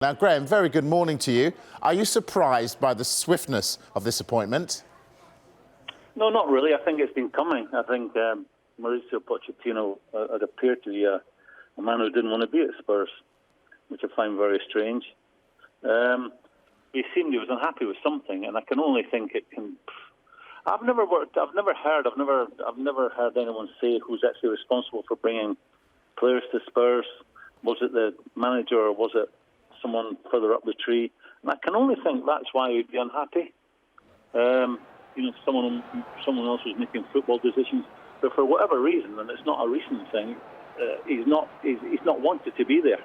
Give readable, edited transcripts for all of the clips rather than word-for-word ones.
Now, Graeme, very good morning to you. Are you surprised by the swiftness of this appointment? No, not really. I think it's been coming. I think Mauricio Pochettino had appeared to be a man who didn't want to be at Spurs, which I find very strange. He seemed he was unhappy with something, and I can only think it can. I've never heard anyone say who's actually responsible for bringing players to Spurs. Was it the manager or was it someone further up the tree? And I can only think that's why he'd be unhappy. Someone else was making football decisions, but for whatever reason, and it's not a recent thing, he's not wanted to be there.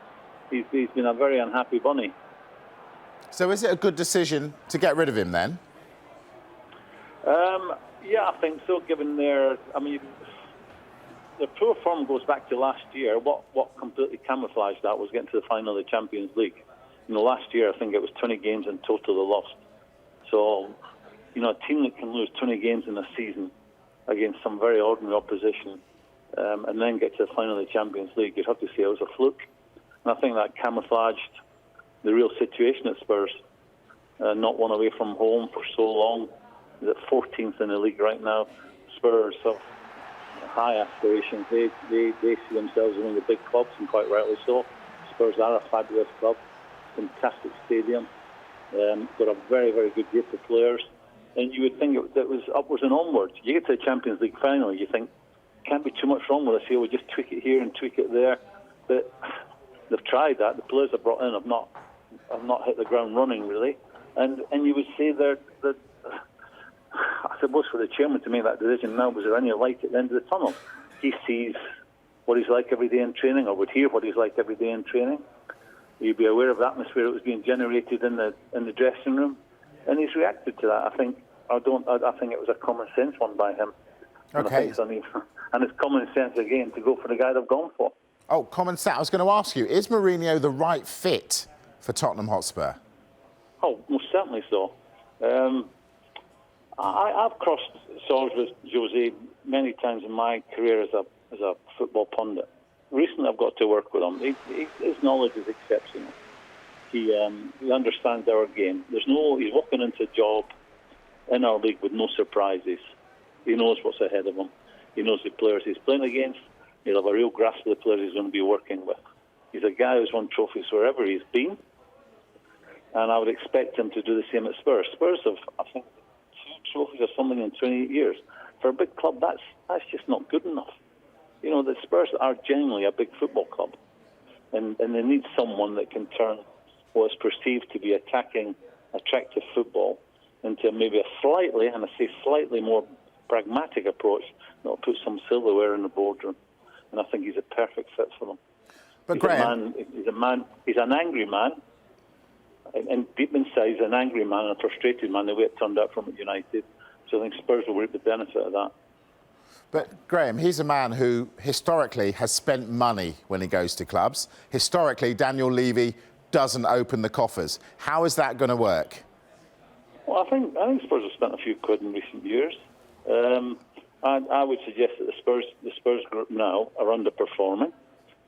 He's been a very unhappy bunny. So is it a good decision to get rid of him then? Yeah, I think so. Given the poor form goes back to last year. What completely camouflaged that was getting to the final of the Champions League. Last year I think it was 20 games in total they lost. So, a team that can lose 20 games in a season against some very ordinary opposition and then get to the final of the Champions League, you'd have to say it was a fluke. And I think that camouflaged the real situation at Spurs. Not one away from home for so long. They're 14th in the league right now. Spurs have high aspirations. They see themselves as one of the big clubs, and quite rightly so. Spurs are a fabulous club, fantastic stadium, got a very, very good group of players, and you would think it was upwards and onwards. You get to the Champions League final, you think, can't be too much wrong with us here, we'll just tweak it here and tweak it there. But they've tried that. The players they've brought in have not hit the ground running, really. And you would say that I suppose for the chairman to make that decision now, was there any light at the end of the tunnel? He sees what he's like every day in training, or would hear what he's like every day in training. He'd be aware of the atmosphere that was being generated in the dressing room, and he's reacted to that. I think it was a common sense one by him. Okay. And it's common sense again to go for the guy they've gone for. Oh, common sense. I was going to ask you, is Mourinho the right fit for Tottenham Hotspur? Oh, most certainly so. I've crossed swords with Jose many times in my career as a football pundit. Recently, I've got to work with him. His knowledge is exceptional. He understands our game. He's walking into a job in our league with no surprises. He knows what's ahead of him. He knows the players he's playing against. He'll have a real grasp of the players he's going to be working with. He's a guy who's won trophies wherever he's been, and I would expect him to do the same at Spurs. Spurs have, I think, 2 trophies or something in 28 years. For a big club, that's just not good enough. The Spurs are genuinely a big football club, and they need someone that can turn what's perceived to be attacking, attractive football into maybe a slightly, and I say slightly more pragmatic approach that will put some silverware in the boardroom. And I think he's a perfect fit for them. But Graeme, he's an angry man, and deep inside he's an angry man and a frustrated man, the way it turned out from at United. So I think Spurs will reap the benefit of that. But Graeme, he's a man who historically has spent money when he goes to clubs. Historically, Daniel Levy doesn't open the coffers. How is that going to work? Well, I think Spurs have spent a few quid in recent years. I would suggest that the Spurs group now are underperforming.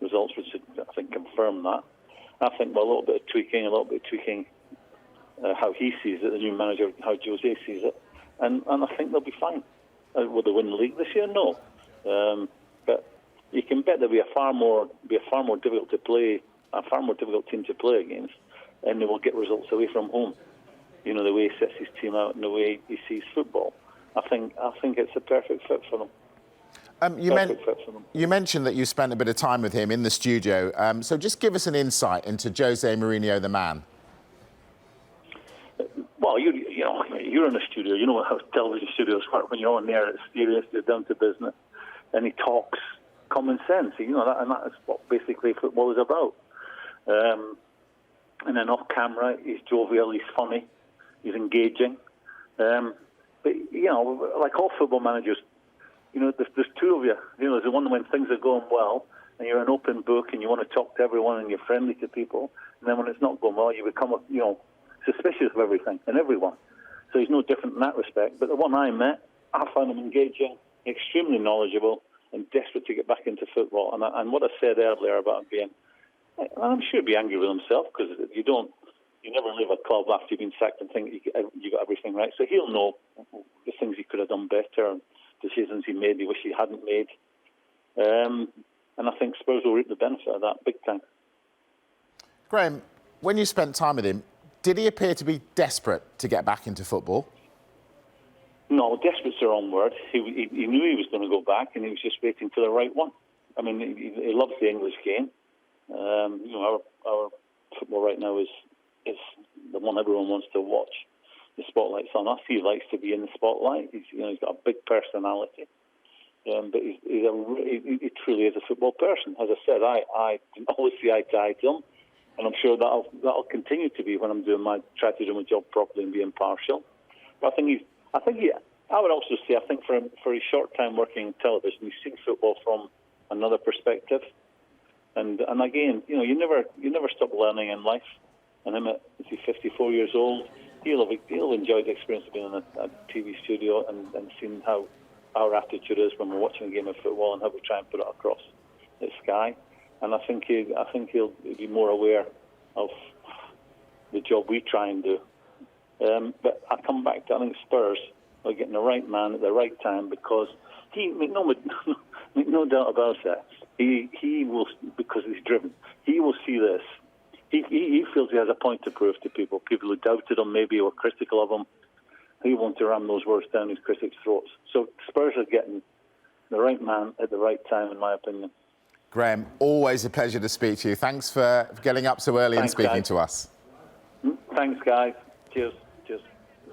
Results would, I think, confirm that. I think with a little bit of tweaking, how he sees it, the new manager, how Jose sees it, and I think they'll be fine. Will they win the league this year? No, but you can bet they'll be a far more difficult team to play against, and they will get results away from home. The way he sets his team out and the way he sees football. I think it's a perfect fit for them. You mentioned that you spent a bit of time with him in the studio. So just give us an insight into Jose Mourinho, the man. Well, you're in the studio. You know how television studios work. When you're on there, it's serious, they're down to business, and he talks common sense. And that is what basically football is about. And then off camera, he's jovial, he's funny, he's engaging. But like all football managers, there's 2 of you. There's the one when things are going well, and you're an open book, and you want to talk to everyone, and you're friendly to people. And then when it's not going well, you become suspicious of everything and everyone. So he's no different in that respect. But the one I met, I found him engaging, extremely knowledgeable, and desperate to get back into football. And what I said earlier about him being I'm sure he'd be angry with himself, because you never leave a club after you've been sacked and think you got everything right. So he'll know the things he could have done better and decisions he made he wish he hadn't made. And I think Spurs will reap the benefit of that big time. Graeme, when you spent time with him, did he appear to be desperate to get back into football? No, desperate's the wrong word. He knew he was going to go back, and he was just waiting for the right one. I mean, he loves the English game. Our football right now is the one everyone wants to watch. The spotlight's on us. He likes to be in the spotlight. He's got a big personality, but he truly is a football person. As I said, I didn't always see eye to eye to him, and I'm sure that'll continue to be when I'm try to do my job properly and be impartial. But I would also say, I think for his short time working in television, he's seen football from another perspective. And again, you never stop learning in life. And him at 54 years old, he'll have enjoyed the experience of being in a TV studio and seeing how our attitude is when we're watching a game of football and how we try and put it across at Sky. And I think he'll be more aware of the job we try and do. But I come back to, I think Spurs are getting the right man at the right time, because make no doubt about it. He will, because he's driven. He will see this. He feels he has a point to prove to people who doubted him, maybe, or critical of him. He wants to ram those words down his critics' throats. So Spurs are getting the right man at the right time, in my opinion. Graeme, always a pleasure to speak to you. Thanks for getting up so early and speaking to us. Thanks, guys. Cheers.